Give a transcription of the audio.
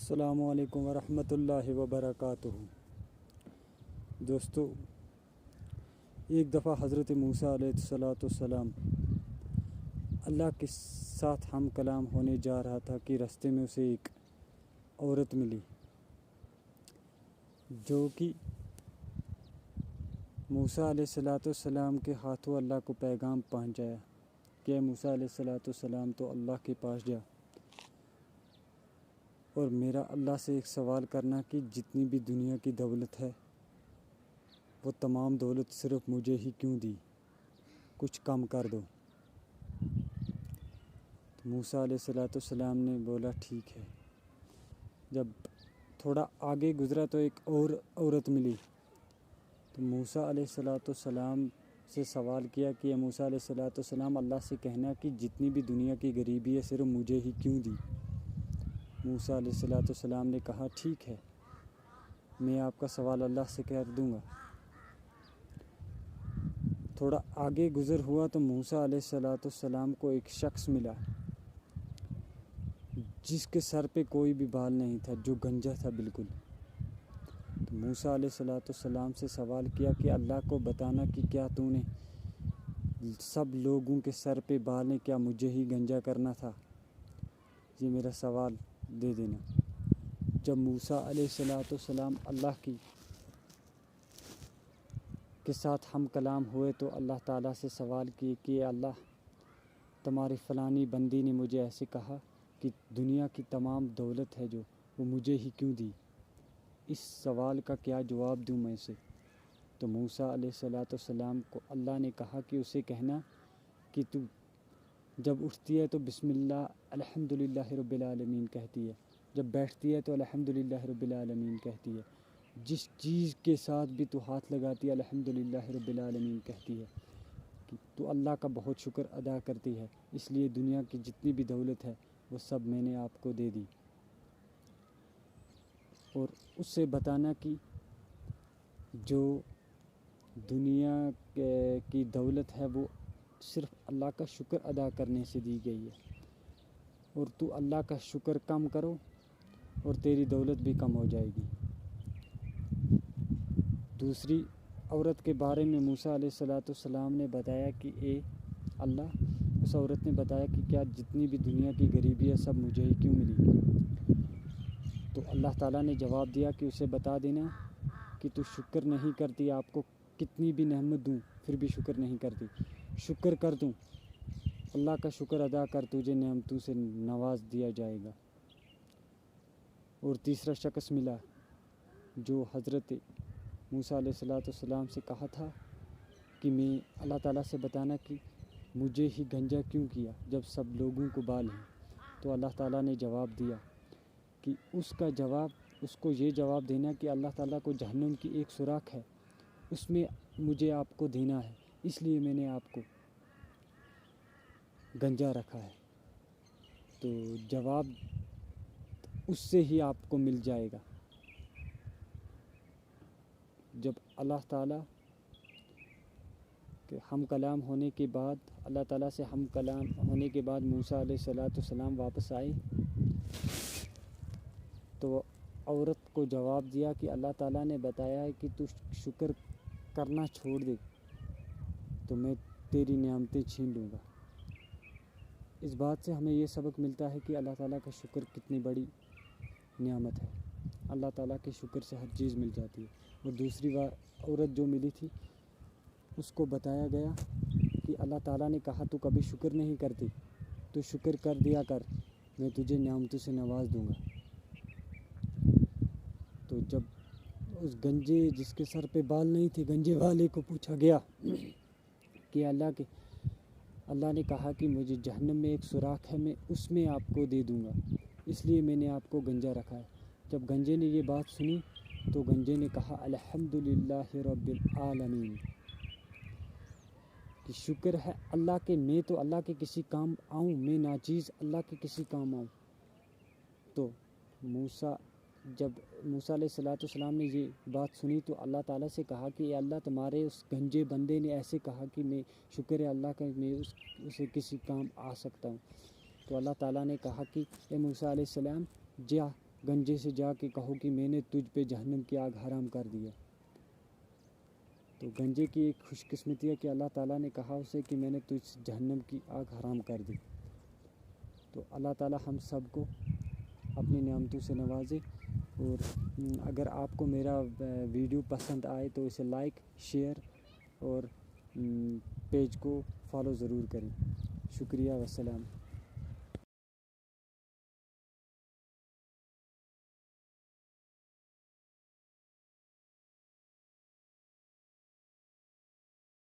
السلام علیکم ورحمۃ اللہ وبرکاتہ۔ دوستو، ایک دفعہ حضرت موسیٰ علیہ السلام اللہ کے ساتھ ہم کلام ہونے جا رہا تھا کہ راستے میں اسے ایک عورت ملی جو کہ موسیٰ علیہ السلام کے ہاتھوں اللہ کو پیغام پہنچایا کہ موسیٰ علیہ السلام تو اللہ کے پاس جا اور میرا اللہ سے ایک سوال کرنا کہ جتنی بھی دنیا کی دولت ہے وہ تمام دولت صرف مجھے ہی کیوں دی، کچھ کم کر دو۔ تو موسیٰ علیہ السلام نے بولا ٹھیک ہے۔ جب تھوڑا آگے گزرا تو ایک اور عورت ملی، تو موسیٰ علیہ السلام سے سوال کیا کہ موسیٰ علیہ السلام اللہ سے کہنا کہ جتنی بھی دنیا کی غریبی ہے صرف مجھے ہی کیوں دی۔ موسیٰ علیہ السلام نے کہا ٹھیک ہے، میں آپ کا سوال اللہ سے کر دوں گا۔ تھوڑا آگے گزر ہوا تو موسیٰ علیہ السلام کو ایک شخص ملا جس کے سر پہ کوئی بھی بال نہیں تھا، جو گنجا تھا بالکل۔ تو موسیٰ علیہ السلام سے سوال کیا کہ اللہ کو بتانا کہ کیا تو نے سب لوگوں کے سر پہ بال ہیں، کیا مجھے ہی گنجا کرنا تھا؟ یہ میرا سوال دے دینا۔ جب موسیٰ علیہ السلام اللہ کے ساتھ ہم کلام ہوئے تو اللہ تعالیٰ سے سوال کیے کہ اللہ، تمہاری فلانی بندی نے مجھے ایسے کہا کہ دنیا کی تمام دولت ہے جو وہ مجھے ہی کیوں دی، اس سوال کا کیا جواب دوں میں اسے؟ تو موسیٰ علیہ السلام کو اللہ نے کہا کہ اسے کہنا کہ تو جب اٹھتی ہے تو بسم اللہ الحمدللہ رب العالمین کہتی ہے، جب بیٹھتی ہے تو الحمدللہ رب العالمین کہتی ہے، جس چیز کے ساتھ بھی تو ہاتھ لگاتی ہے الحمدللہ رب العالمین کہتی ہے کہ تو اللہ کا بہت شکر ادا کرتی ہے، اس لیے دنیا کی جتنی بھی دولت ہے وہ سب میں نے آپ کو دے دی۔ اور اس سے بتانا کہ جو دنیا کی دولت ہے وہ صرف اللہ کا شکر ادا کرنے سے دی گئی ہے، اور تو اللہ کا شکر کم کرو اور تیری دولت بھی کم ہو جائے گی۔ دوسری عورت کے بارے میں موسیٰ علیہ السلام نے بتایا کہ اے اللہ، اس عورت نے بتایا کہ کیا جتنی بھی دنیا کی غریبی ہے سب مجھے ہی کیوں ملی؟ تو اللہ تعالیٰ نے جواب دیا کہ اسے بتا دینا کہ تو شکر نہیں کرتی، آپ کو کتنی بھی نعمت دوں پھر بھی شکر نہیں کرتی، شکر کر دوں، اللہ کا شکر ادا کر، تجھے نعمتوں سے نواز دیا جائے گا۔ اور تیسرا شخص ملا جو حضرت موسیٰ علیہ السلام سے کہا تھا کہ میں اللہ تعالیٰ سے بتانا کہ مجھے ہی گنجا کیوں کیا جب سب لوگوں کو بال ہیں؟ تو اللہ تعالیٰ نے جواب دیا کہ اس کو یہ جواب دینا کہ اللہ تعالیٰ کو جہنم کی ایک سوراخ ہے، اس میں مجھے آپ کو دینا ہے، اس لیے میں نے آپ کو گنجا رکھا ہے۔ تو جواب اس سے ہی آپ کو مل جائے گا۔ جب اللہ تعالیٰ کے ہم کلام ہونے کے بعد اللہ تعالیٰ سے ہم کلام ہونے کے بعد موسیٰ علیہ السلام واپس آئے تو عورت کو جواب دیا کہ اللہ تعالیٰ نے بتایا ہے کہ تو شکر کرنا چھوڑ دے تو میں تیری نعمتیں چھین لوں گا۔ اس بات سے ہمیں یہ سبق ملتا ہے کہ اللہ تعالیٰ کا شکر کتنی بڑی نعمت ہے، اللہ تعالیٰ کے شکر سے ہر چیز مل جاتی ہے۔ اور دوسری عورت جو ملی تھی اس کو بتایا گیا کہ اللہ تعالیٰ نے کہا تو کبھی شکر نہیں کرتی، تو شکر کر دیا کر، میں تجھے نعمتوں سے نواز دوں گا۔ تو جب اس گنجے جس کے سر پہ بال نہیں تھے گنجے والے کو پوچھا گیا کہ اللہ نے کہا کہ مجھے جہنم میں ایک سوراخ ہے، میں اس میں آپ کو دے دوں گا، اس لیے میں نے آپ کو گنجا رکھا ہے۔ جب گنجے نے یہ بات سنی تو گنجے نے کہا الحمدللہ رب العالمین، کہ شکر ہے اللہ کے، میں تو اللہ کے کسی کام آؤں، میں ناچیز اللہ کے کسی کام آؤں۔ تو جب موسیٰ علیہ السلام نے یہ بات سنی تو اللہ تعالیٰ سے کہا کہ اے اللہ، تمہارے اس گنجے بندے نے ایسے کہا کہ میں شکر ہے اللہ کا، میں اسے کسی کام آ سکتا ہوں۔ تو اللہ تعالیٰ نے کہا کہ اے موسیٰ علیہ السلام، گنجے سے جا کے کہو کہ میں نے تجھ پہ جہنم کی آگ حرام کر دیا۔ تو گنجے کی ایک خوش قسمتی ہے کہ اللہ تعالیٰ نے کہا اسے کہ میں نے تجھ جہنم کی آگ حرام کر دی۔ تو اللہ تعالیٰ ہم سب کو اپنی نعمتوں سے نوازے، اور اگر آپ کو میرا ویڈیو پسند آئے تو اسے لائک، شیئر اور پیج کو فالو ضرور کریں۔ شکریہ، والسلام۔